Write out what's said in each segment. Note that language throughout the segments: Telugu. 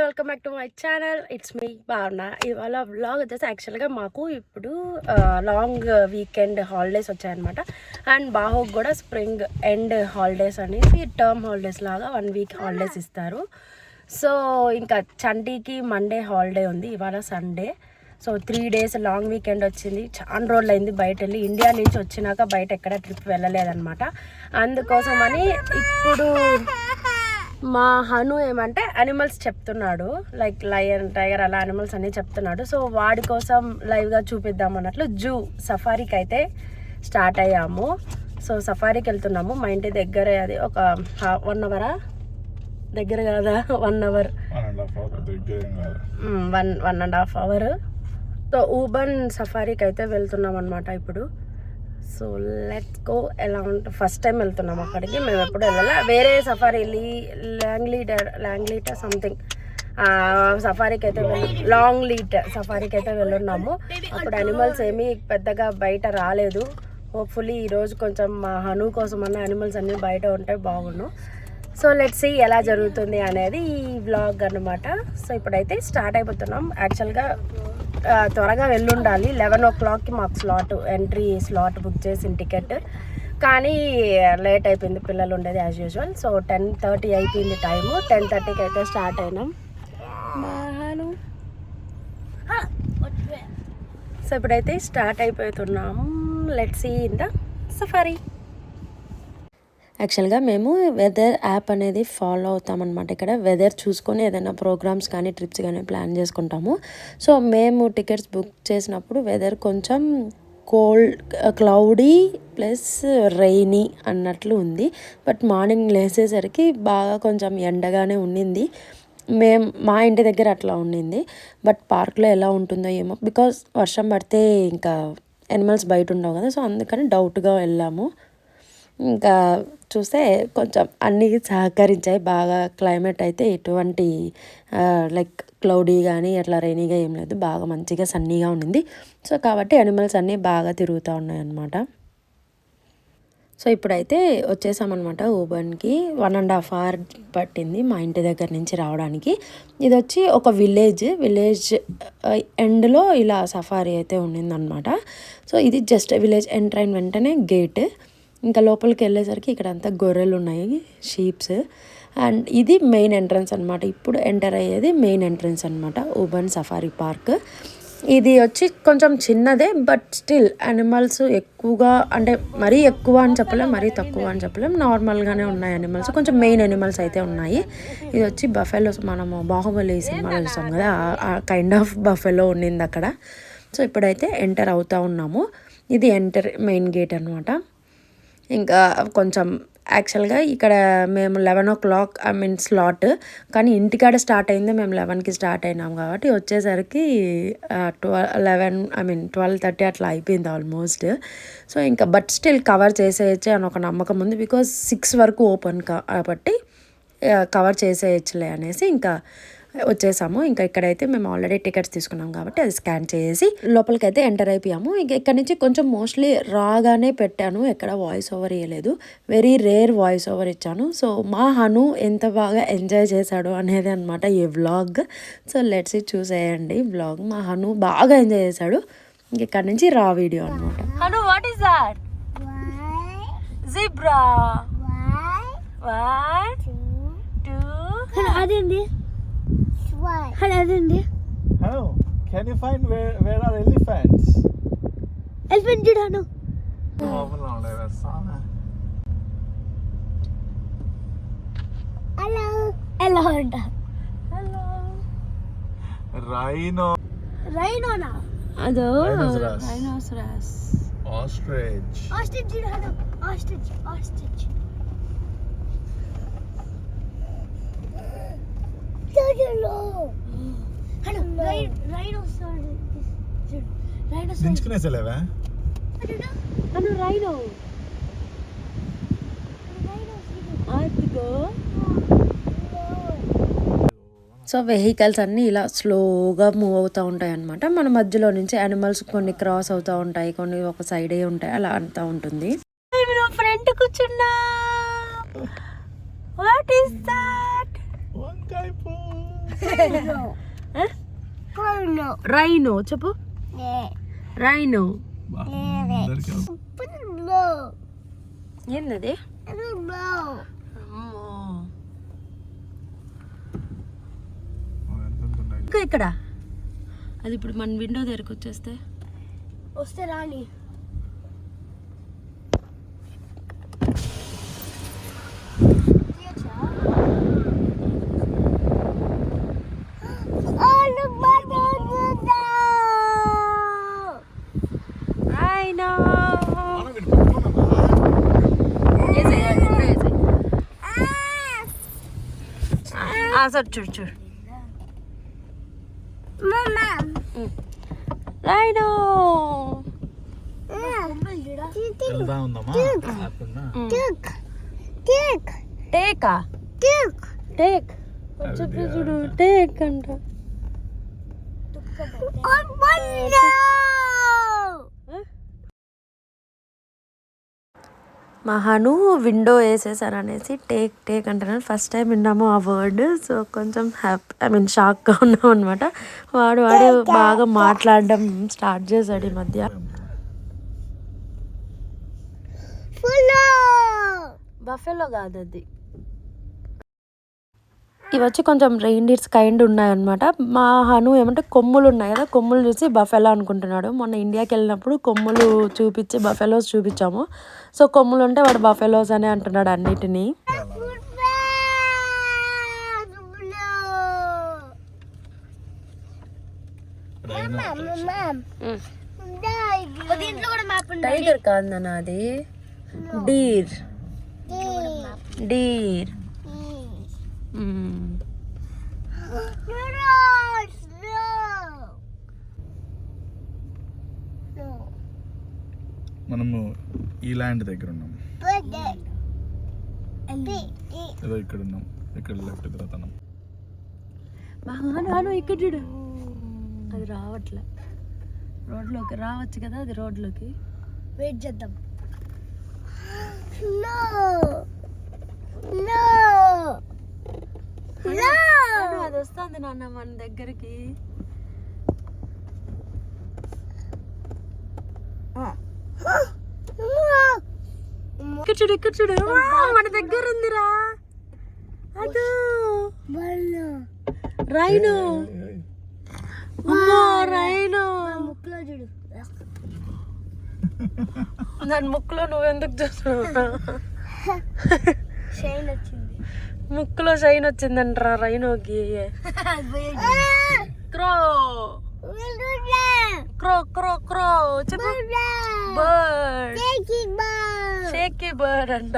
Welcome back to my channel. It's me భావన. ఇవాళ వ్లాగ్ వచ్చేసి యాక్చువల్గా మాకు ఇప్పుడు లాంగ్ వీకెండ్ హాలిడేస్ వచ్చాయన్నమాట. అండ్ బాహోకి కూడా స్ప్రింగ్ ఎండ్ హాలిడేస్ అనేసి టర్మ్ హాలిడేస్ లాగా 1 వీక్ హాలిడేస్ ఇస్తారు. సో ఇంకా చండీకి మండే హాలిడే ఉంది, ఇవాళ Sunday. So 3 days long weekend వచ్చింది. చాలా రోజులు అయింది బయట వెళ్ళి. ఇండియా నుంచి వచ్చినాక బయట ఎక్కడ ట్రిప్ వెళ్ళలేదన్నమాట. అందుకోసమని ఇప్పుడు మా హను ఏమంటే అనిమల్స్ చెప్తున్నాడు, లైక్ లయన్, టైగర్ అలా అనిమల్స్ అన్నీ చెప్తున్నాడు. సో వాడి కోసం లైవ్గా చూపిద్దాం అన్నట్లు సఫారీకి అయితే స్టార్ట్ అయ్యాము. సో సఫారీకి వెళ్తున్నాము. మా ఇంటి దగ్గరే, అది ఒక 1 hour దగ్గర కాదా, 1 hour 1.5 hour. సో ఊబన్ సఫారీకి అయితే వెళ్తున్నాం అనమాట ఇప్పుడు. So let's go. ఎలా ఉంటుంది, ఫస్ట్ టైం వెళ్తున్నాం అక్కడికి. మేము ఎప్పుడు వెళ్ళాలి. వేరే సఫారీ లాంగ్లీట్ సంథింగ్ సఫారీకి అయితే లాంగ్ లీట్ సఫారీకి అయితే వెళ్ళున్నాము. అప్పుడు అనిమల్స్ ఏమీ పెద్దగా బయట రాలేదు. హోప్ఫుల్లీ ఈరోజు కొంచెం మా హను కోసం అన్న అనిమల్స్ అన్నీ బయట ఉంటే బాగుండు. సో లెట్స్ సీ ఎలా జరుగుతుంది అనేది ఈ వ్లాగ్ అన్నమాట. సో ఇప్పుడైతే స్టార్ట్ అయిపోతున్నాం. యాక్చువల్గా త్వరగా వెళ్ళుండాలి. 11 o'clockకి మాకు ఎంట్రీ స్లాట్ బుక్ చేసిన టికెట్, కానీ లేట్ అయిపోయింది, పిల్లలు ఉండేది యాజ్ యూజువల్. సో 10:30 అయిపోయింది టైము. 10:30కి అయితే స్టార్ట్ అయినాం. సో ఇప్పుడైతే స్టార్ట్ అయిపోతున్నాము. Let's see in the safari. యాక్చువల్గా మేము వెదర్ యాప్ అనేది ఫాలో అవుతామన్నమాట. ఇక్కడ వెదర్ చూసుకొని ఏదైనా ప్రోగ్రామ్స్ కానీ ట్రిప్స్ కానీ ప్లాన్ చేసుకుంటాము. సో మేము టికెట్స్ బుక్ చేసినప్పుడు వెదర్ కొంచెం క్లౌడీ ప్లస్ రెయినీ అన్నట్లు ఉంది. బట్ మార్నింగ్ లేసేసరికి బాగా కొంచెం ఎండగానే ఉండింది. మా ఇంటి దగ్గర అట్లా ఉండింది. బట్ పార్క్లో ఎలా ఉంటుందో ఏమో, బికాజ్ వర్షం పడితే ఇంకా యానిమల్స్ బయట ఉండవు కదా. సో అందుకని డౌట్గా వెళ్ళాము. ఇంకా చూస్తే కొంచెం అన్నీ సహకరించాయి బాగా. క్లైమేట్ అయితే ఎటువంటి లైక్ క్లౌడీ కానీ అట్లా రైనీగా ఏం లేదు, బాగా మంచిగా సన్నీగా ఉండింది. సో కాబట్టి యానిమల్స్ అన్నీ బాగా తిరుగుతూ ఉన్నాయి అన్నమాట. సో ఇప్పుడైతే వచ్చేసామన్నమాట ఊబన్కి. 1.5 hour పట్టింది మా ఇంటి దగ్గర నుంచి రావడానికి. ఇది వచ్చి ఒక విలేజ్ ఎండ్లో ఇలా సఫారీ అయితే ఉండిందనమాట. సో ఇది జస్ట్ విలేజ్ ఎంటర్ అయిన వెంటనే గేట్. ఇంకా లోపలికి వెళ్ళేసరికి ఇక్కడ అంతా గొర్రెలు ఉన్నాయి, షీప్స్. అండ్ ఇది మెయిన్ ఎంట్రన్స్ అనమాట. ఇప్పుడు ఎంటర్ అయ్యేది మెయిన్ ఎంట్రన్స్ అనమాట, ఊబన్ సఫారీ పార్క్. ఇది వచ్చి కొంచెం చిన్నదే, బట్ స్టిల్ యానిమల్స్ ఎక్కువగా, అంటే మరీ ఎక్కువ అని చెప్పలేం, మరీ తక్కువ అని చెప్పలేం, నార్మల్గానే ఉన్నాయి యానిమల్స్. కొంచెం మెయిన్ యానిమల్స్ అయితే ఉన్నాయి. ఇది వచ్చి బఫెలోస్, మనము బాహుబలి సినిమాలో చూస్తాం కదా, ఆ కైండ్ ఆఫ్ బఫెలో ఉండింది అక్కడ. సో ఇప్పుడైతే ఎంటర్ అవుతూ ఉన్నాము. ఇది మెయిన్ గేట్ అనమాట. ఇంకా కొంచెం యాక్చువల్గా ఇక్కడ మేము 11 o'clock స్లాట్, కానీ ఇంటికాడ స్టార్ట్ అయింది, మేము 11కి స్టార్ట్ అయినాం కాబట్టి వచ్చేసరికి 12:30 అట్లా అయిపోయింది ఆల్మోస్ట్. సో ఇంకా బట్ స్టిల్ కవర్ చేసేయచ్చు అని ఒక నమ్మకం ఉంది, బికాజ్ 6 వరకు ఓపెన్ కాబట్టి కవర్ చేసేయచ్చులే అనేసి ఇంకా వచ్చేసాము. ఇంకా ఇక్కడైతే మేము ఆల్రెడీ టికెట్స్ తీసుకున్నాం కాబట్టి అది స్కాన్ చేసి లోపలికి అయితే ఎంటర్ అయిపోయాము. ఇంకా ఇక్కడ నుంచి కొంచెం మోస్ట్లీ రాగానే పెట్టాను, ఎక్కడ వాయిస్ ఓవర్ ఇవ్వలేదు, వెరీ రేర్ వాయిస్ ఓవర్ ఇచ్చాను. సో మా హను ఎంత బాగా ఎంజాయ్ చేశాడు అనేది అనమాట ఈ వ్లాగ్. సో లెట్స్ చూసేయండి వ్లాగ్. మా హను బాగా ఎంజాయ్ చేశాడు. ఇంక ఇక్కడ నుంచి రా వీడియో అనమాట. Hanu, what is that? Zebra. 1 2 అదేంటి? Hello, can you find where are elephants? Elephant did Hanu. Hello. Hello. Hello. Rhino na. Ado. Rhinoceros. Ostrich did Hanu. Ostrich. దించుకునేసలేవా? రైనో సో వెహికల్స్ అన్నీ ఇలా స్లోగా మూవ్ అవుతూ ఉంటాయి అన్నమాట. మన మధ్యలో నుంచి యానిమల్స్ కొన్ని క్రాస్ అవుతూ ఉంటాయి, కొన్ని ఒక సైడే ఉంటాయి, అలా అంతా ఉంటుంది. ఫ్రంట్ కూర్చున్నా. What is that? వంకాయ పువ్వు. రైనో చెప్పు. రైనో ఏందది? ఇంకా ఇక్కడ అది ఇప్పుడు మన విండో దగ్గరకు వస్తే రాని. సార్ చూడు చూడు రైనో. టేకా టేక్ చెప్పి చూడు. టేక్ అంట. మా హను విండో వేసేసారనేసి టేక్ టేక్ అంటున్నాను. ఫస్ట్ టైం విన్నాము ఆ వర్డ్. సో కొంచెం షాక్గా ఉన్నాం అనమాట. వాడు బాగా మాట్లాడడం స్టార్ట్ చేశాడు ఈ మధ్య. బఫెలో కాదు అది. ఇవి వచ్చి కొంచెం రెయిన్డీర్స్ కైండ్ ఉన్నాయన్నమాట. మా హను ఏమంటే కొమ్ములు ఉన్నాయి కదా, కొమ్ములు చూసి బఫెలో అనుకుంటున్నాడు. మొన్న ఇండియాకి వెళ్ళినప్పుడు కొమ్ములు చూపించి బఫెలోస్ చూపించాము. సో కొమ్ములు ఉంటే వాడు బఫెలోస్ అని అంటున్నాడు అన్నిటినీ. టైగర్ కాదు నాన్న, అది డీర్. డీర్ మనము ఈ ల్యాండ్ దగ్గర ఉన్నాం. ఏదో ఇక్కడ ఉన్నాం. ఇక్కడ లెఫ్ట్ తిరుగుతున్నాం. ఇక్కడ చూడు, అది రావట్లే. రోడ్లోకి రావచ్చు కదా, అది రోడ్లోకి. వెయిట్ చేద్దాం. అది వస్తుంది నాన్న మన దగ్గరికి. ఇక్కడ చూడు మన దగ్గర ఉందిరా. అదో రైనో. రైనో ముక్కులో చూడు. దాని ముక్కులో నువ్వెందుకు చూస్తున్నావు? షైన్ వచ్చింది ముక్కులో. షైన్ వచ్చిందంటరా రైనోకి. క్రో క్రో క్రో క్రో చెప్పు. బర్డ్. షేకీ బర్డ్ అంట.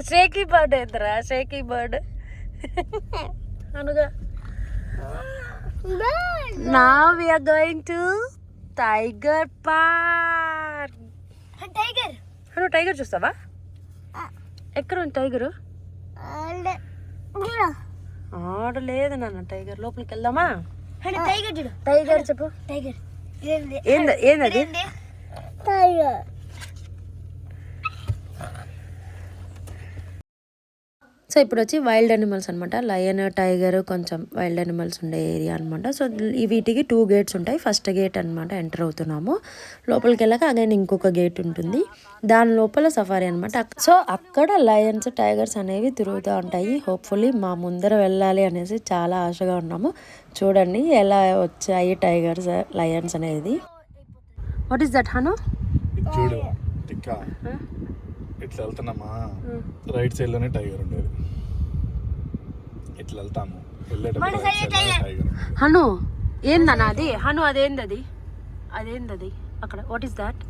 షేకీ బర్డ్ ఏంటరా? షేకీ బర్డ్ అనుగా. Now we are going to Tiger Park. Tiger. నువ్వు టైగర్ చూస్తావా? ఎక్కడ ఉంది టైగరు? ఆడలేదు నాన్న టైగర్. లోపలికి వెళ్దామా? టైగర్ చూడు. టైగర్ చెప్పు. టైగర్ ఏందది? టైగర్. సో ఇప్పుడు వచ్చి వైల్డ్ అనిమల్స్ అనమాట. లయన్, టైగర్ కొంచెం వైల్డ్ అనిమల్స్ ఉండే ఏరియా అనమాట. సో వీటికి 2 గేట్స్ ఉంటాయి. ఫస్ట్ గేట్ అనమాట ఎంటర్ అవుతున్నాము. లోపలికి వెళ్ళాక అగైన్ ఇంకొక గేట్ ఉంటుంది. దాని లోపల సఫారీ అనమాట. సో అక్కడ లయన్స్, టైగర్స్ అనేవి తిరుగుతూ ఉంటాయి. హోప్ఫుల్లీ మా ముందర వెళ్ళాలి అనేసి చాలా ఆశగా ఉన్నాము. చూడండి ఎలా వచ్చాయి టైగర్స్, లయన్స్ అనేది. What is that Hanu? చూడు ఇట్లా వెళ్తున్నామా, రైట్ సైడ్ లోనే టైగర్ ఉండేది. ఇట్లా వెళ్తాము, హను ఏందన్నా అది? హను అదేందది? అదేందది అక్కడ? What is that?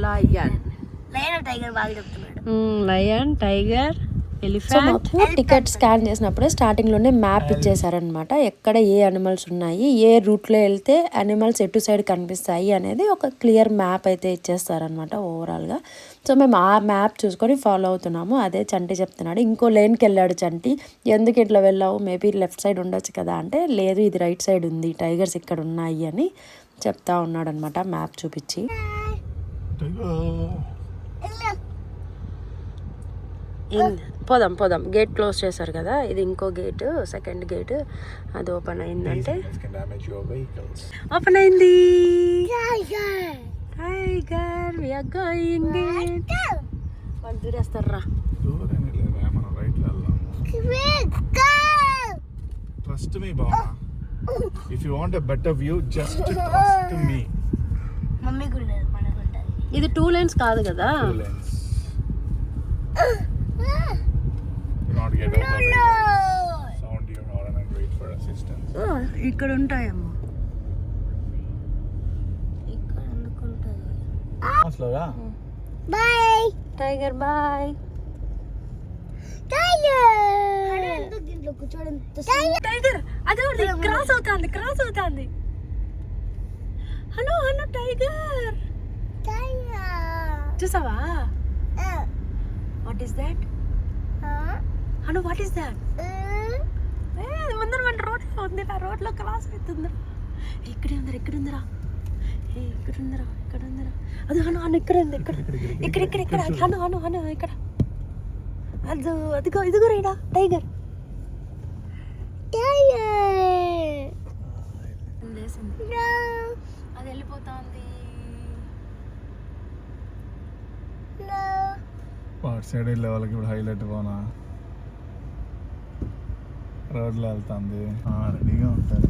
Lion. Lion tiger బాగా చెప్తున్నాడు. Lion, tiger, elephant. Ticket scan చేసినప్పుడే స్టార్టింగ్ లోనే మ్యాప్ ఇచ్చేసారనమాట. ఎక్కడ ఏ అనిమల్స్ ఉన్నాయి, ఏ రూట్ లో వెళ్తే అనిమల్స్ ఎటు సైడ్ కనిపిస్తాయి అనేది ఒక క్లియర్ మ్యాప్ అయితే ఇచ్చేస్తారనమాట ఓవరాల్ గా. సో మేము ఆ మ్యాప్ చూసుకొని ఫాలో అవుతున్నాము. అదే చంటి చెప్తున్నాడు. ఇంకో లేన్కి వెళ్ళాడు చంటి. ఎందుకు ఇట్లా వెళ్ళావు, మేబీ లెఫ్ట్ సైడ్ ఉండొచ్చు కదా అంటే, లేదు ఇది రైట్ సైడ్ ఉంది, టైగర్స్ ఇక్కడ ఉన్నాయి అని చెప్తా ఉన్నాడు అనమాట మ్యాప్ చూపించి. పోదాం పోదాం. గేట్ క్లోజ్ చేశారు కదా, ఇది ఇంకో గేట్, సెకండ్ గేట్. అది ఓపెన్ అయిందంటే ఓపెన్ అయింది. Tiger we are going in. వాళ్ళు దూరేస్తారా? Trust me, Baba. If you want a better view, just trust me. Mummy కూడా మనకుంటది. ఇది 2 lanes కాదు కదా. 2 lanes. Do not get out of the way. Sound your horn and wait for assistance. ఇక్కడ ఉంటాయేమో. ఇక్కడ అనుకుంటది. Slow-ga. Bye tiger boy. Tiger ఎందుకు దీంట్లో కూర్చోడం? టైగర్ అదే క్రాస్ అవుతుంది, క్రాస్ అవుతుంది. హలో హలో టైగర్, చూసావా? What is that? Hello what is that? ముందర మన రోడ్లో ఉంది, ఆ రోడ్లో క్రాస్ అవుతుందిరా. ఇక్కడే ఉందిరా, ఇక్కడ ఉందిరా, ఇక్కడ ఉందిరా, ఇక్కడ ఉందిరా. అది హను హను ఇక్కడ ఉంది, ఇక్కడ ఇక్కడ ఇక్కడ ఇక్కడ హను హను హను ఇక్కడ. అది అదిగో ఇదిగో రేడా టైగర్. అది వెళ్ళిపోతుంది. అటు సైడ్ వెళ్ళే వాళ్ళకి ఇప్పుడు హైలైట్ పోనా, రోడ్లో వెళ్తుంది, రెడీగా ఉంటారు.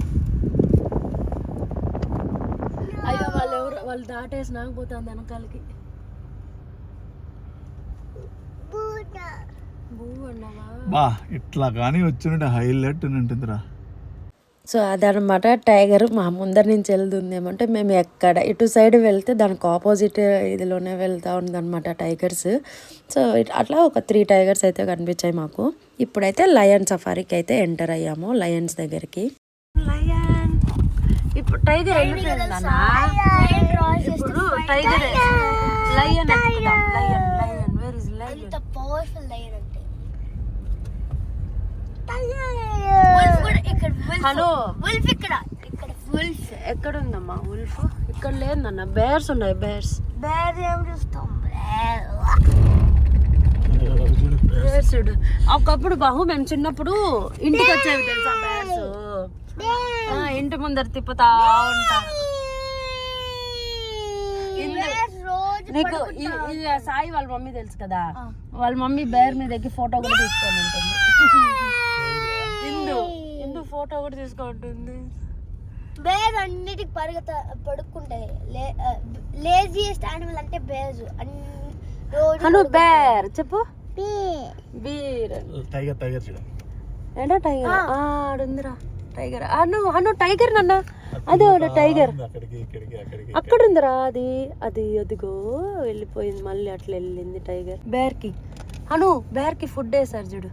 అయ్యో వాళ్ళు దాటేసి నాకపోతుంది వెనకాలకి. బా ఇట్లా కానీ వచ్చినట్టు హైలైట్ ఉంటుందిరా. సో అదనమాట టైగర్ మా ముందర నుంచి వెళ్తుందేమంటే మేము ఎక్కడ ఇటు సైడ్ వెళ్తే దానికి ఆపోజిట్ ఇదిలోనే వెళ్తూ ఉందన్నమాట టైగర్స్. సో అట్లా ఒక 3 టైగర్స్ అయితే కనిపించాయి మాకు. ఇప్పుడైతే లయన్ సఫారీకి అయితే ఎంటర్ అయ్యాము, లయన్స్ దగ్గరికి. లయన్ ఇప్పుడు టైగర్ ఇప్పుడు tiger lion lion lion where is lion? ఎంత పవర్ఫుల్ లయన్ అంటే హలో వుల్ఫ్ ఇక్కడ వుల్ఫ్ ఎక్కడ ఉందమ్మా? వుల్ఫ్ ఇక్కడ లేదన్న, బేర్స్ ఉన్నాయి, బేర్స్. బేర్ ఏం చూస్తాం? బేర్స్ ఒకప్పుడు బాహు మేము చిన్నప్పుడు ఇంటికి వచ్చేవి తెలుసా బేర్స్. ఇంటి ముందర తిప్పుతా ఉంటా. నీకు ఇది సాయి వాళ్ళ మమ్మీ తెలుసు కదా, వాళ్ళ మమ్మీ బేర్ మీద ఎక్కి ఫోటో కూడా తీసుకొని ఉంటుంది. ఇందు ఫోటో కూడా తీసుకుంటుంది. బేర్ అన్నిటికి పడుకుంటాయి. లేజియెస్ట్ యానిమల్ అంటే బేర్. హను బేర్ చెప్పు. బీర్ టైగర్ టైగర్ చూడ ఏంటో టైగర్ ఆడుందిరా టైగర్. అను హను టైగర్ నాన్న, అదే టైగర్ అక్కడ ఉందిరా. అది అది అదిగో వెళ్ళిపోయింది, మళ్ళీ అట్లా వెళ్ళింది టైగర్. బేర్ కి హను బేర్ కి ఫుడ్ వేసారు చూడు.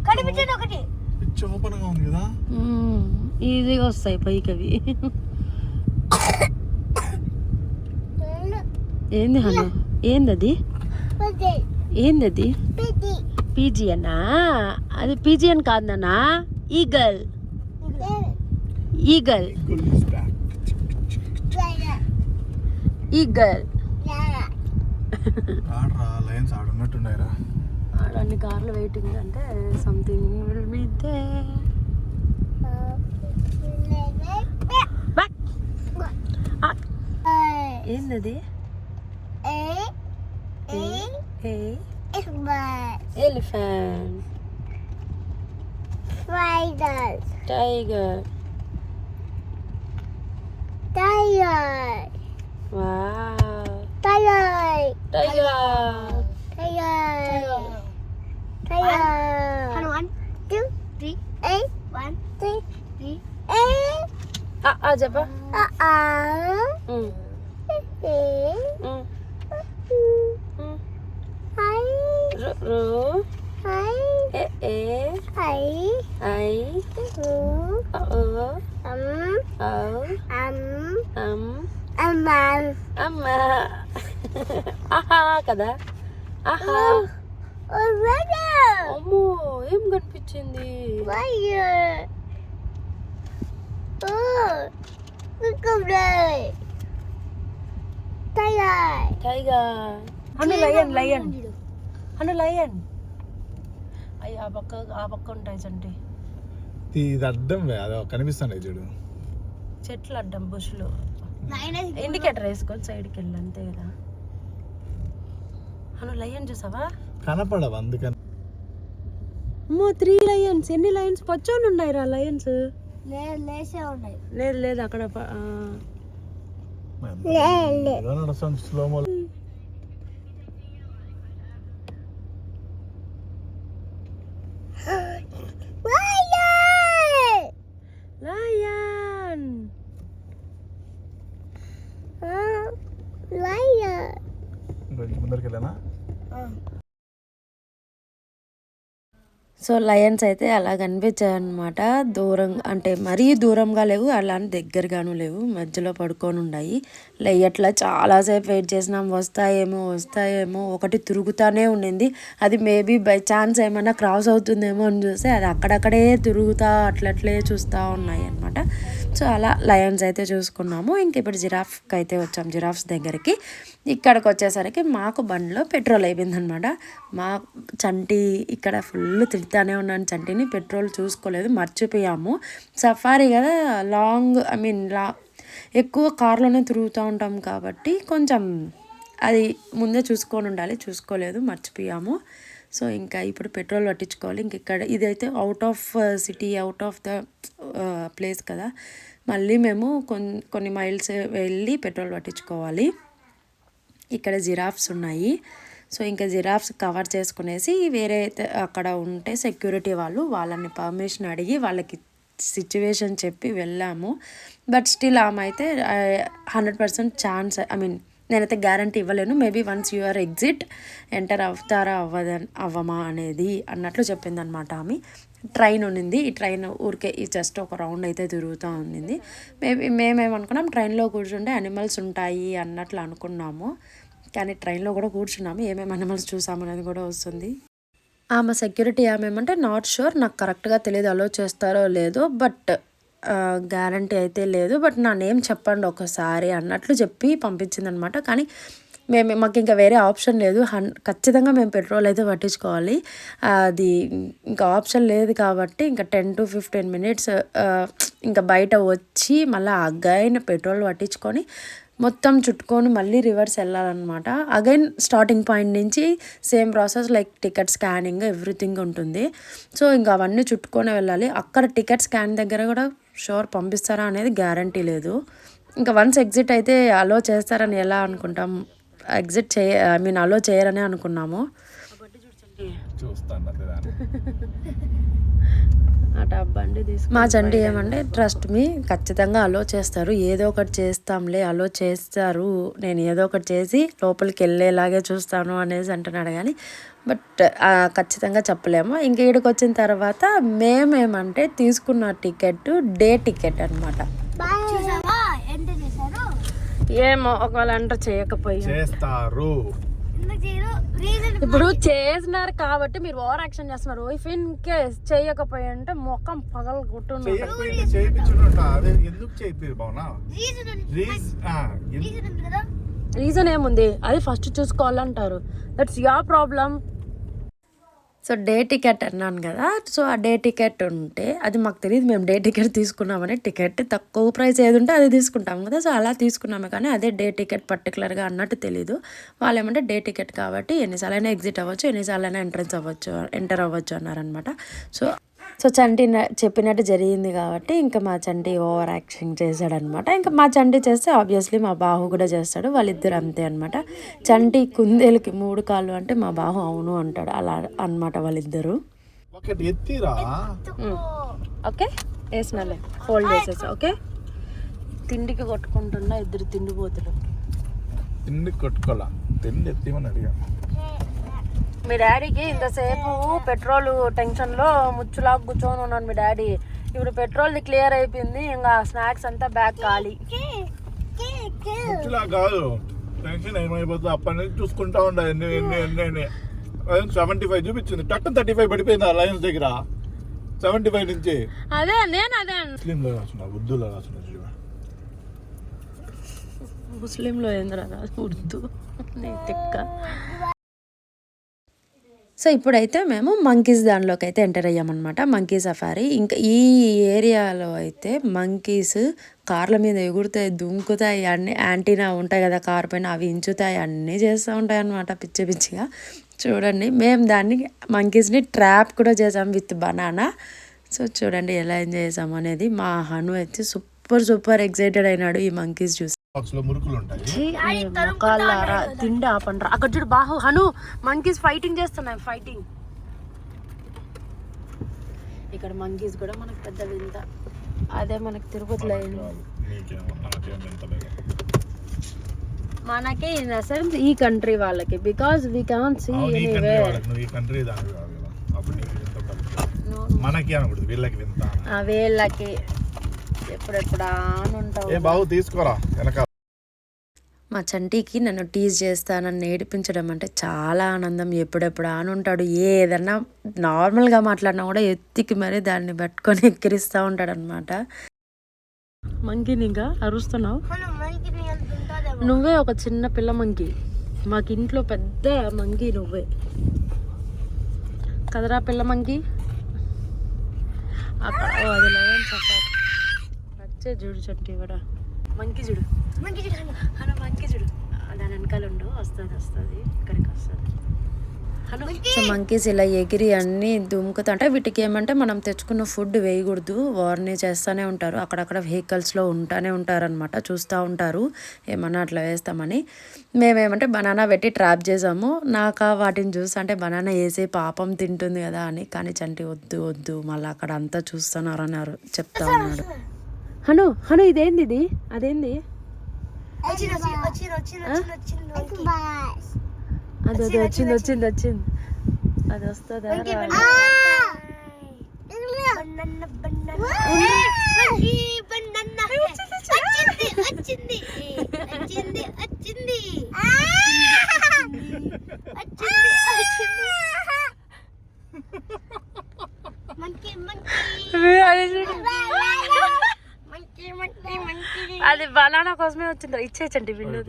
కనిపించేది ఒకటి ఓపెన్ గా ఉంది కదా, ఈజీగా వస్తాయి పైకి అవి. ఏంది హను? ఏందది? ఏందది? పీజీ అన్నా? అది పీజీ అని కాదు నాన్న, ఈగల్. Eagle eagle. లయన్స్ ఆడున్నట్టున్నాయిరా. అన్ని కార్లు వెయిటింగ్ అంటే సంథింగ్ విల్ బి దేర్. ఏందది? Elephant, tiger. Wow tiger. చెప్పా. అమ్మా ఆహా కదా. ఆహా అమ్మో ఏం కనిపించింది? టైగర్ అను లయన్ లయన్ అను లయన్ అయ్యి ఆ పక్క ఉంటాయి చంటి ఇది అడ్డం అదో కనిపిస్తుంది చూడు చెట్లు అడ్డం బుష్లు ఇండికేటర్ వేసుకొని సైడ్కి వెళ్ళి అంతే కదా అను లయన్ చూసావా కనపడవు అందుకని అమ్మో 3 లయన్స్ ఎన్ని లయన్స్ పచ్చోని ఉన్నాయి రా లయన్స్ లేసే ఉన్నాయి లేదు లేదు అక్కడ స్లోమో లయన్ ముందరికి వెళ్ళానా సో లయన్స్ అయితే అలా కనిపించాయి అనమాట దూరం అంటే మరీ దూరంగా లేవు అలానే దగ్గరగాను లేవు మధ్యలో పడుకొని ఉన్నాయి లయ్యట్లా చాలాసేపు వెయిట్ చేసినాం వస్తాయేమో ఒకటి తిరుగుతానే ఉండింది అది మేబీ బై ఛాన్స్ ఏమైనా క్రాస్ అవుతుందేమో అని చూస్తే అది అక్కడక్కడే తిరుగుతా అట్లట్లే చూస్తూ ఉన్నాయి అనమాట సో అలా లయన్స్ అయితే చూసుకున్నాము ఇంక ఇప్పుడు జిరాఫ్కి అయితే వచ్చాం జిరాఫ్స్ దగ్గరికి ఇక్కడికి వచ్చేసరికి మాకు బండిలో పెట్రోల్ అయిపోయిందనమాట మా చంటి ఇక్కడ ఫుల్ తిడతానే ఉన్నాను చంటిని పెట్రోల్ చూసుకోలేదు మర్చిపోయాము సఫారీ కదా లాంగ్ ఎక్కువ కార్లోనే తిరుగుతూ ఉంటాం కాబట్టి కొంచెం అది ముందే చూసుకొని ఉండాలి చూసుకోలేదు మర్చిపోయాము సో ఇంకా ఇప్పుడు పెట్రోల్ పట్టించుకోవాలి ఇంక ఇక్కడ ఇదైతే out of city out of the place కదా మళ్ళీ మేము కొన్ని మైల్స్ వెళ్ళి పెట్రోల్ పట్టించుకోవాలి ఇక్కడ జిరాఫ్స్ ఉన్నాయి సో ఇంకా జిరాఫ్స్ కవర్ చేసుకునేసి వేరే అక్కడ ఉంటే సెక్యూరిటీ వాళ్ళని పర్మిషన్ అడిగి వాళ్ళకి సిచ్యువేషన్ చెప్పి వెళ్ళాము బట్ స్టిల్ ఆమె అయితే 100% ఛాన్స్ నేనైతే గ్యారంటీ ఇవ్వలేను maybe once you're exit enter అవుతారా అవ్వమా అనేది అన్నట్లు చెప్పిందనమాట ఆమె ట్రైన్ ఉన్నింది ఈ ట్రైన్ ఊరికే ఈ జస్ట్ ఒక రౌండ్ అయితే తిరుగుతూ ఉన్నింది మేమేమనుకున్నాం ట్రైన్లో కూర్చుంటే అనిమల్స్ ఉంటాయి అన్నట్లు అనుకున్నాము కానీ ట్రైన్లో కూడా కూర్చున్నాము ఏమేమి అనిమల్స్ చూసామనేది కూడా వస్తుంది ఆమె సెక్యూరిటీ ఏమేమంటే నాట్ షూర్ నాకు కరెక్ట్గా తెలియదు అలో చేస్తారో లేదో బట్ గ్యారంటీ అయితే లేదు బట్ నా నేమ్ చెప్పండి ఒకసారి అన్నట్లు చెప్పి పంపించిందనమాట కానీ మాకు ఇంకా వేరే ఆప్షన్ లేదు ఖచ్చితంగా మేము పెట్రోల్ అయితే పట్టించుకోవాలి అది ఇంకా ఆప్షన్ లేదు కాబట్టి ఇంకా 10 to 15 minutes ఇంకా బయట వచ్చి మళ్ళీ అగైన్ పెట్రోల్ పట్టించుకొని మొత్తం చుట్టుకొని మళ్ళీ రివర్స్ వెళ్ళాలన్నమాట అగైన్ స్టార్టింగ్ పాయింట్ నుంచి same process like ticket scanning everything ఉంటుంది సో ఇంకా అవన్నీ చుట్టుకొని వెళ్ళాలి అక్కడ టికెట్ స్కాన్ దగ్గర కూడా షూర్ పంపిస్తారా అనేది గ్యారంటీ లేదు ఇంకా వన్స్ ఎగ్జిట్ అయితే అలో చేస్తారని ఎలా అనుకుంటాం ఎగ్జిట్ అలో చేయరని అనుకున్నాము అట బండి మా చంటి ఏమంటే ట్రస్ట్ మీ ఖచ్చితంగా అలో చేస్తారు ఏదో ఒకటి చేస్తాంలే అలో చేస్తారు నేను ఏదో ఒకటి చేసి లోపలికి వెళ్ళేలాగే చూస్తాను అనేసి అంటున్నాడు కానీ బట్ ఖచ్చితంగా చెప్పలేము ఇంక ఈడికి వచ్చిన తర్వాత మేమేమంటే తీసుకున్న టికెట్ డే టికెట్ అనమాట ఏమో ఒకవేళ ఎంటర్ చేయకపోయి చేస్తారు ఇప్పుడు చేసినారు కాబట్టి మీరు ఓవర్ యాక్షన్ చేస్తున్నారు ఇఫ్ ఇన్ కేస్ చేయకపోయి అంటే మొఖం పగలు కొట్టున్నారు రీజన్ ఏముంది అది ఫస్ట్ చూసుకోవాలంటారు that's your problem so day ticket అన్నాను కదా సో ఆ డే టికెట్ ఉంటే అది మాకు తెలియదు మేము డే టికెట్ తీసుకున్నామని టికెట్ తక్కువ ప్రైస్ ఏది ఉంటే అది తీసుకుంటాం కదా సో అలా తీసుకున్నాము కానీ అదే డే టికెట్ పర్టికులర్గా అన్నట్టు తెలీదు వాళ్ళు ఏమంటే డే టికెట్ కాబట్టి ఎన్నిసార్లైనా ఎగ్జిట్ అవ్వచ్చు ఎన్నిసార్లైనా ఎంటర్ అవ్వచ్చు అన్నారనమాట సో చంటి చెప్పినట్టు జరిగింది కాబట్టి ఇంకా మా చంటి ఓవర్ యాక్షన్ చేశాడనమాట ఇంకా మా చంటి చేస్తే ఆబ్వియస్లీ మా బాహు కూడా చేస్తాడు వాళ్ళిద్దరు అంతే అనమాట చంటి కుందేలుకి 3 కాళ్ళు అంటే మా బాహు అవును అంటాడు అలా అనమాట వాళ్ళిద్దరు ఓకే వేసినాలే ఫోల్డ్ చేసేసా ఓకే తిండికి కొట్టుకుంటున్నా ఇద్దరు తిండిపోతులు తిండి కొట్టుకోవాలా తిండి ఎత్తిమని అడిగా మీ డాడీకి ఇంతసేపు పెట్రోల్ టెన్షన్లో ముచ్చులాగా కూర్చొని ఉన్నాను మీ డాడీ ఇప్పుడు పెట్రోల్ది క్లియర్ అయిపోయింది ఇంకా స్నాక్స్ అంతా బ్యాగ్ ఖాళీ కాదు టెన్షన్ ఏమైపోతుంది అప్పటి నుంచి చూసుకుంటా ఉండాలి 75 చూపించింది టక్కన 35 పడిపోయింది అలయన్స్ దగ్గర 75 నుంచి అదే నేను అదే ముస్లింలో రాస్తున్నా, ఉర్దూలో రాస్తున్నా చూడ. ముస్లింలో ఏంద్రా ఉర్దూ నీ తిక్క. సో ఇప్పుడైతే మేము మంకీస్ దానిలోకి అయితే ఎంటర్ అయ్యామన్నమాట. Monkey safari. ఇంకా ఈ ఏరియాలో అయితే మంకీస్ కార్ల మీద ఎగురుతాయి, దుంకుతాయి, అన్నీ యాంటీనా ఉంటాయి కదా కార్ పైన, అవి ఇంచుతాయి, అన్నీ చేస్తూ ఉంటాయి అన్నమాట పిచ్చి పిచ్చిగా. చూడండి, మేము దాన్ని మంకీస్ని ట్రాప్ కూడా చేసాం విత్ బనానా. సో చూడండి ఎలా ఎంజాయ్ చేసాము అనేది. మా హను అయితే సూపర్ ఎక్సైటెడ్ అయినాడు ఈ మంకీస్ చూసి. బాక్స్ లో మురుకులు ఉంటాయి. మొక్కలారా తిండి ఆపండ్రా. అక్కడ చూడు బాహు హను, మంకీస్ ఫైటింగ్ చేస్తున్నాయి, ఫైటింగ్. ఇక్కడ మంకీస్ కూడా మనకు పెద్ద వింత. అదే మనకి తిరుపతిలో నీకేమో నాకేం ఎంత లేదు. మనకి ఇన్ సెన్స్ ఈ కంట్రీ వాళ్ళకి, because we can't see anyway. ఈ కంట్రీ దాని కాదు కదా, అప్పుడు నీకు వింత పడుతుంది. మనకి అనకూడదు, వీళ్ళకి వింత. వీళ్ళకి ఎప్పుడెప్పుడా అని ఉంటావు. ఏ బాబు తీసుకోరా వెనక. మా చంటికి నన్ను టీజ్ చేస్తానని ఏడిపించడం అంటే చాలా ఆనందం. ఎప్పుడెప్పుడు అని ఉంటాడు. ఏదన్నా నార్మల్గా మాట్లాడినా కూడా ఎత్తికి మరీ దాన్ని పట్టుకొని ఎక్కిరిస్తూ ఉంటాడు అనమాట. మంకీని ఇంకా అరుస్తున్నావు. నువ్వే ఒక చిన్న పిల్ల మంకీ, మాకు ఇంట్లో పెద్ద మంకీ నువ్వే కదరా పిల్ల మంకీ. అక్కడ అది లయన్ సఫారీ వచ్చే చూడు చంటి కూడా. మంకీ చూడు, మంకీ చూడు, దాని వెనకాల ఉండు, వస్తుంది ఇక్కడికి వస్తుంది. సో మంకీస్ ఇలా ఎగిరి అన్నీ దుమ్ముకుతా అంటే వీటికి ఏమంటే మనం తెచ్చుకున్న ఫుడ్ వేయకూడదు, వార్ని చేస్తూనే ఉంటారు. అక్కడక్కడ వెహికల్స్లో ఉంటానే ఉంటారనమాట, చూస్తూ ఉంటారు ఏమన్నా అట్లా వేస్తామని. మేమేమంటే బనానా పెట్టి ట్రాప్ చేసాము. నాకు వాటిని చూసి అంటే బనానా వేసే పాపం తింటుంది కదా అని, కానీ చంటి వద్దు మళ్ళీ అక్కడ అంతా చూస్తున్నారు అన్నారు చెప్తా ఉన్నాడు. హను ఇదేంది, ఇది అదేంది, అది వచ్చింది అది వస్తుందా. అది బనానా కోసమే వచ్చింది. ఇచ్చేయచ్చండి విందు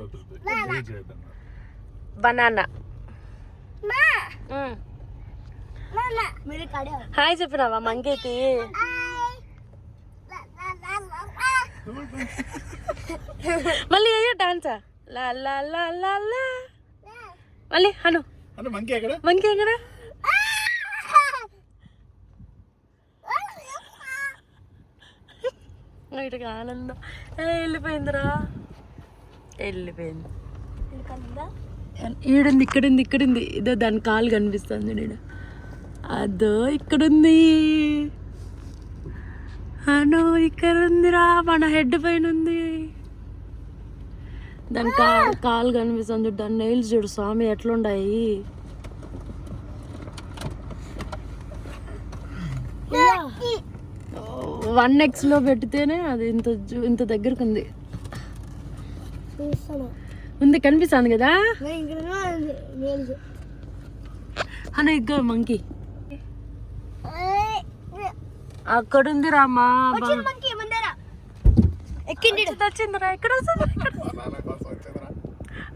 బనానా. హాయ్ చెప్పినావా మంకీకి? మళ్ళీ అయ్యో డాన్సా లా లా లా లా లా. మళ్ళీ హను మంకీ ఎక్కడ? ఇటుగా ఆనందం వెళ్ళిపోయిందిరా, వెళ్ళిపోయింది. ఇక్కడుంది ఇదో దాని కాలు కనిపిస్తుంది నేను. అదో ఇక్కడుంది అను, ఇక్కడ ఉందిరా, మన హెడ్ పైన ఉంది. దాని కాలు కనిపిస్తుంది, దాని నెయిల్స్ చూడు స్వామి ఎట్లుండాయి. వన్ ఎక్స్లో పెడితేనే అది ఇంత దగ్గరకు ఉంది కనిపిస్తుంది కదా అన్న. ఇగ్గో మంకీ అక్కడుంది రామా, వచ్చిందిరా. ఎక్కడ వస్తుంది?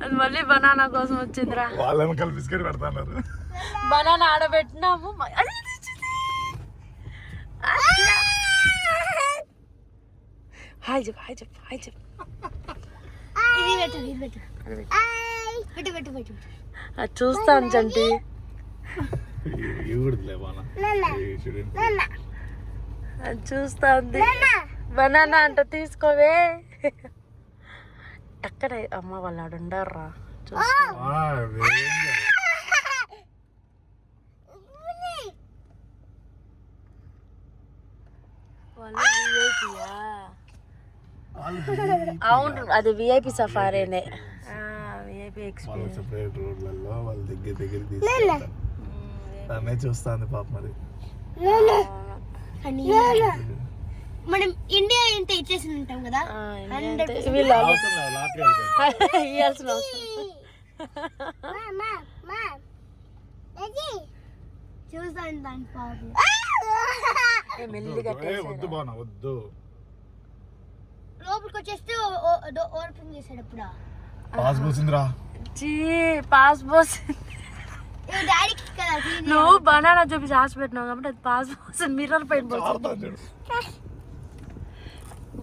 అది మళ్ళీ బనానా కోసం వచ్చిందిరా. బనానా ఆడబెట్టినాము. హాయ్ చెప్పు. అది చూస్తాను చంటి. అది చూస్తాంది. బనానా అంట తీసుకోవే. ఎక్కడ అమ్మ వాళ్ళు ఆడుండారా చూస్తా. అవును, అది విఐపి సఫారీనే, విఐపి ఎక్స్పీరియన్స్. చూస్తాంది పాప. మరి మనం ఇండియా ఎంత ఇచ్చేసి ఉంటాం కదా, చూస్తాను దాని పాప. మెల్లిగా వద్దు బానా వద్దు. లోపలికి వచ్చేస్తే ఓపెన్ చేశాడు ఇప్పుడు. పాస్ పోసిందిరా. పాస్ పోస్ డాడీకి కదా clean నువ్వు బనానా చూపించి ఆశ పెట్టినావు కాబట్టి అది పాస్ పోసింది. మిర్రర్ పైన పోతుంది.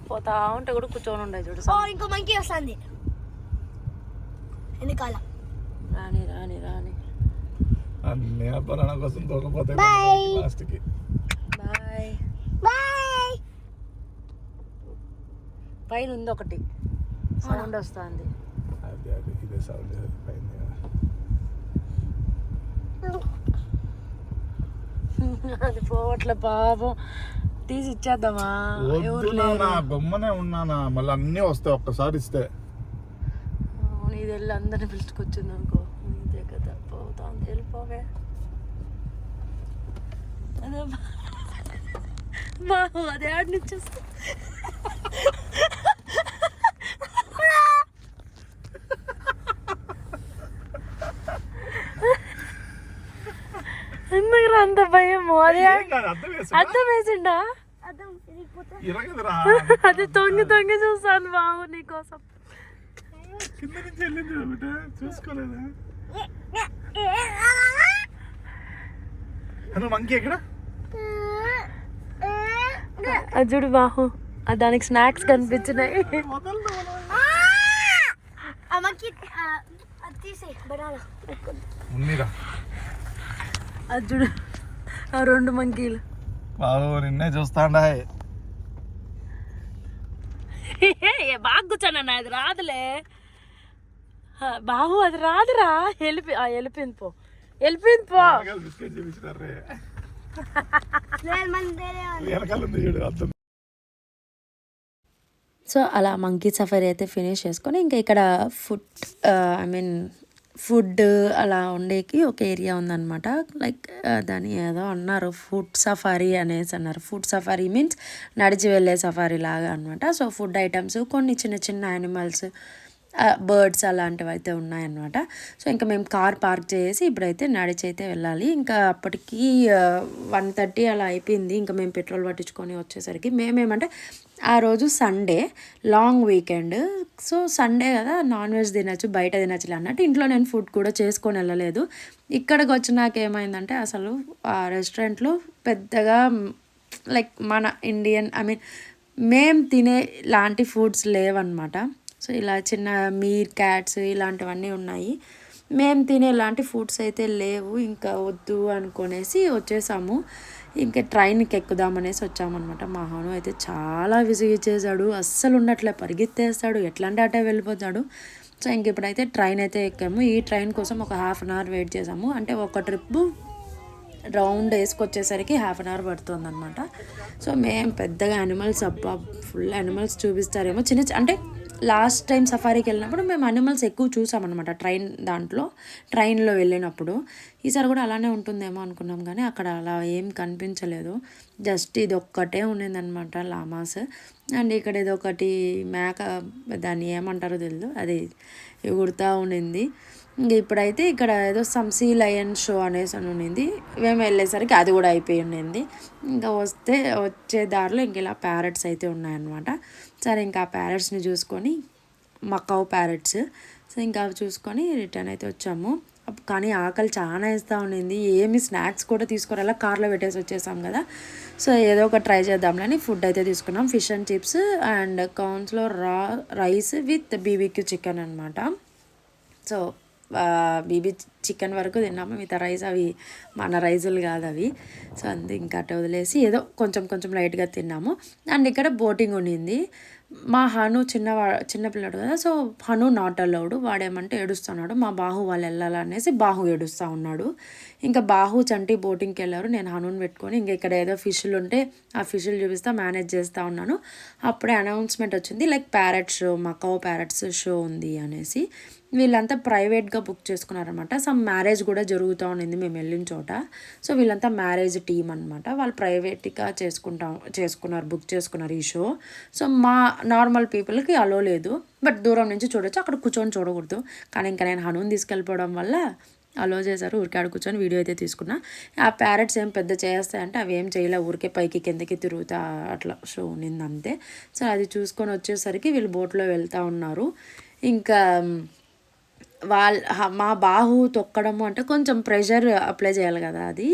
పోతా ఉంటే కూడా కూర్చొని ఉండే చూడు. ఇంకో మంకీ వస్తుంది వెనకాల. రాని రాని రాని. అన్నీ బనానా కోసం తోకపోతే లాస్ట్కి. Bye bye. పైన ఉంది ఒకటి సౌండ్ వస్తుంది. అది ఇదే సౌండ్ పైన. అది పోవట్లే పాపం. తీసి ఇచ్చేద్దామా? వద్దునా బొమ్మనే ఉన్నానా మళ్ళీ అన్నీ వస్తాయి ఒక్కసారి ఇస్తే. ఇది వెళ్ళి అందరిని పిలుచుకొచ్చింది అనుకో. ఇదే కదా పోతాం. వెళ్ళిపోవే. అదే బాబు అదే ఆడి నుంచి వస్తా. ఎందుకు అంత భయము? అదే అర్థం వేసిండా? అది తొంగి తొంగి చూస్తాను బాబు నీకోసం. కింద నుంచి వెళ్ళింది చూసుకోలేదా? మంకీ ఎక్కడ? అది చూడు బాహు, దానికి స్నాక్స్ కనిపించినాయి. అది చూడు ఆ 2 మంకీలు. బాబు నిన్నే చూస్తాండా. బాగా కూర్చోనన్నా. అది రాదులే బాహు, అది రాదురా. వెళ్ళిపోయింది పో, వెళ్ళిపోయింది పో. బిస్కెట్ చూపించారే. సో అలా మంకీ సఫారీ అయితే ఫినిష్ చేసుకొని ఇంకా ఇక్కడ ఫుడ్ అలా ఉండేకి ఒక ఏరియా ఉందన్నమాట. లైక్ దాన్ని ఏదో అన్నారు, ఫుడ్ సఫారీ అనేసి అన్నారు. ఫుడ్ సఫారీ మీన్స్ నడిచి వెళ్ళే సఫారీ లాగా అనమాట. సో ఫుడ్ ఐటమ్స్, కొన్ని చిన్న చిన్న యానిమల్స్, బర్డ్స్ అలాంటివి అయితే ఉన్నాయన్నమాట. సో ఇంకా మేము కార్ పార్క్ చేసి ఇప్పుడైతే నడిచి అయితే వెళ్ళాలి. ఇంకా అప్పటికి 1:30 అలా అయిపోయింది. ఇంకా మేము పెట్రోల్ పట్టించుకొని వచ్చేసరికి మేమేమంటే ఆ రోజు Sunday long weekend. So Sunday కదా, నాన్ వెజ్ తినచ్చు, బయట తినచ్చులే అన్నట్టు ఇంట్లో నేను ఫుడ్ కూడా చేసుకొని వెళ్ళలేదు. ఇక్కడికి వచ్చినాక ఏమైందంటే అసలు ఆ రెస్టారెంట్లో పెద్దగా లైక్ మన ఇండియన్ మేం తినే లాంటి ఫుడ్స్ లేవన్నమాట. సో ఇలా చిన్న మీర్ క్యాట్స్ ఇలాంటివన్నీ ఉన్నాయి. మేము తినేలాంటి ఫుడ్స్ అయితే లేవు. ఇంకా వద్దు అనుకునేసి వచ్చేసాము. ఇంకా ట్రైన్కి ఎక్కుదామనేసి వచ్చామన్నమాట. మా హాను అయితే చాలా విసిగిచ్చేసాడు. అస్సలు ఉండట్లే, పరిగెత్తేస్తాడు, ఎట్లా అంటే అటే వెళ్ళిపోతాడు. సో ఇంక ఇప్పుడైతే ట్రైన్ అయితే ఎక్కాము. ఈ ట్రైన్ కోసం ఒక 1/2 అవర్ వెయిట్ చేసాము. అంటే ఒక ట్రిప్పు రౌండ్ వేసుకొచ్చేసరికి 1/2 అవర్ పడుతుంది అనమాట. సో మేము పెద్దగా యానిమల్స్, అబ్బా ఫుల్ యానిమల్స్ చూపిస్తారేమో. అంటే లాస్ట్ టైం సఫారీకి వెళ్ళినప్పుడు మేము యానిమల్స్ ఎక్కువ చూసామన్నమాట ట్రైన్లో వెళ్ళినప్పుడు. ఈసారి కూడా అలానే ఉంటుందేమో అనుకున్నాం, కానీ అక్కడ అలా ఏం కనిపించలేదు. జస్ట్ ఇది ఒక్కటే ఉండిందనమాట, లామాస్. అండ్ ఇక్కడ ఇదొకటి మేక, దాన్ని ఏమంటారో తెలియదు, అది ఎగురుతూ ఉండింది. ఇంక ఇప్పుడైతే ఇక్కడ ఏదో సీ లయన్ షో అనేసి అని ఉండింది. మేము వెళ్ళేసరికి అది కూడా అయిపోయి ఉండింది. ఇంకా వచ్చే దారిలో ఇంక ఇలా ప్యారెట్స్ అయితే ఉన్నాయన్నమాట. సరే ఇంకా ఆ ప్యారెట్స్ని చూసుకొని, మకావ్ ప్యారెట్స్, సో ఇంకా అవి చూసుకొని రిటర్న్ అయితే వచ్చాము. కానీ ఆకలి చాలా వేస్తూ ఉండింది. ఏమి స్నాక్స్ కూడా తీసుకురాలా, కార్లో పెట్టేసి వచ్చేసాం కదా. సో ఏదో ఒక ట్రై చేద్దాంలని ఫుడ్ అయితే తీసుకున్నాం. ఫిష్ అండ్ చిప్స్ అండ్ కార్న్స్లో రైస్ విత్ బీబీక్యూ చికెన్ అనమాట. సో బీబీ చికెన్ వరకు తిన్నాము, మిగతా రైస్ అవి మన రైసులు కాదు అవి. సో అంతే, ఇంకా అట్ట వదిలేసి ఏదో కొంచెం లైట్గా తిన్నాము. అండ్ ఇక్కడ బోటింగ్ ఉండింది. మా హను చిన్న పిల్లడు కదా, సో హను నాట్ అలౌడ్. వాడేమంటే ఏడుస్తున్నాడు, మా బాహు వాళ్ళు వెళ్ళాలనేసి బాహు ఏడుస్తూ ఉన్నాడు. ఇంకా బాహు చంటి బోటింగ్కి వెళ్ళారు. నేను హనుని పెట్టుకొని ఇంకా ఇక్కడ ఏదో ఫిష్లు ఉంటే ఆ ఫిష్లు చూపిస్తా మేనేజ్ చేస్తూ ఉన్నాను. అప్పుడే అనౌన్స్మెంట్ వచ్చింది, like parrot show, macaw parrots show ఉంది అనేసి. వీళ్ళంతా ప్రైవేట్గా బుక్ చేసుకున్నారనమాట. సమ్ మ్యారేజ్ కూడా జరుగుతూ ఉండింది మేము వెళ్ళిన చోట. సో వీళ్ళంతా మ్యారేజ్ టీమ్ అనమాట. వాళ్ళు ప్రైవేట్గా చేసుకున్నారు, బుక్ చేసుకున్నారు ఈ షో. సో మా నార్మల్ పీపుల్కి అలో లేదు, బట్ దూరం నుంచి చూడొచ్చు, అక్కడ కూర్చొని చూడకూడదు. కానీ ఇంకా నేను హనుని తీసుకెళ్ళిపోవడం వల్ల అలో చేశారు. ఊరికే ఆడ కూర్చొని వీడియో అయితే తీసుకున్నా. ఆ ప్యారెట్స్ ఏం పెద్ద చేస్తాయంటే అవి ఏం చేయలే, ఊరికే పైకి కిందకి తిరుగుతా అట్లా షో ఉన్నింది అంతే. సో అది చూసుకొని వచ్చేసరికి వీళ్ళు బోట్లో వెళ్తూ ఉన్నారు. ఇంకా మా బాహు తొక్కడము అంటే కొంచెం ప్రెషర్ అప్లై చేయాలి కదా అది.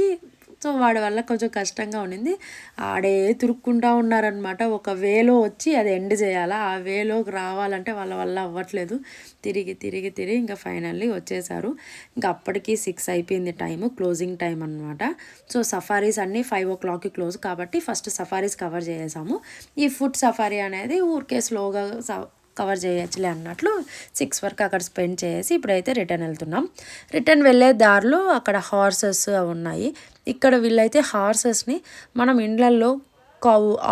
సో వాడి వల్ల కొంచెం కష్టంగా ఉండింది. ఆడే తిరుక్కుంటూ ఉన్నారనమాట. ఒక వేలో వచ్చి అది ఎండ్ చేయాలా, ఆ వేలోకి రావాలంటే వాళ్ళ వల్ల అవ్వట్లేదు. తిరిగి ఇంకా ఫైనల్లీ వచ్చేసారు. ఇంకా అప్పటికి 6 అయిపోయింది టైము, క్లోజింగ్ టైం అనమాట. సో సఫారీస్ అన్నీ 5 o'clockకి క్లోజ్ కాబట్టి ఫస్ట్ సఫారీస్ కవర్ చేసేసాము. ఈ ఫుడ్ సఫారీ అనేది ఊరికే స్లోగా కవర్ చేయొచ్చులే అన్నట్లు 6 వరకు అక్కడ స్పెండ్ చేసి ఇప్పుడైతే రిటర్న్ వెళ్తున్నాం. రిటర్న్ వెళ్ళే దారిలో అక్కడ హార్సెస్ అవి ఉన్నాయి. ఇక్కడ వీళ్ళైతే హార్సెస్ని మనం ఇండ్లల్లో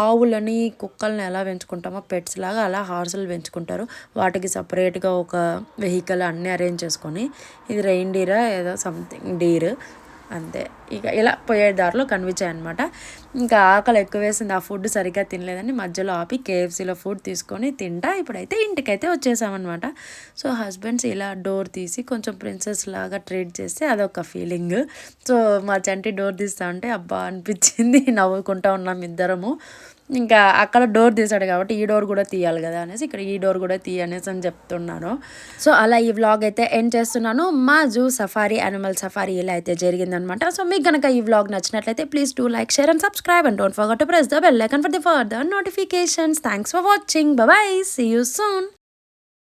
ఆవులని కుక్కల్ని ఎలా పెంచుకుంటామో పెట్స్ లాగా అలా హార్సులు పెంచుకుంటారు. వాటికి సపరేట్గా ఒక వెహికల్ అన్నీ అరేంజ్ చేసుకొని, ఇది రెయిన్డీరా ఏదో సంథింగ్ డీర్ అంతే. ఇక ఇలా పోయే దారిలో కనిపించాయి అనమాట. ఇంకా ఆకలి ఎక్కువ వేసింది, ఆ ఫుడ్ సరిగ్గా తినలేదని మధ్యలో ఆపి కేఎఫ్సీలో ఫుడ్ తీసుకొని తింటా ఇప్పుడైతే ఇంటికైతే వచ్చేసామన్నమాట. సో హస్బెండ్స్ ఇలా డోర్ తీసి కొంచెం ప్రిన్సెస్ లాగా ట్రీట్ చేస్తే అదొక ఫీలింగ్. సో మా చంటి డోర్ తీస్తా ఉంటే అబ్బా అనిపించింది, నవ్వుకుంటా ఉన్నాం ఇద్దరము. ఇంకా అక్కడ డోర్ తీసాడు కాబట్టి ఈ డోర్ కూడా తీయాలి కదా అనేసి ఇక్కడ ఈ డోర్ కూడా అనేసి అని చెప్తున్నాను. సో అలా ఈ వ్లాగ్ అయితే ఎండ్ చేస్తున్నాను. మా జూ సఫారీ, యానిమల్ సఫారీ ఇలా అయితే జరిగిందనమాట. సో మీకు కనుక ఈ వ్లాగ్ నచ్చినట్లయితే please do like, share and subscribe and don't forget to press the bell icon for the further notifications. Thanks for watching. Bye bye. See you soon.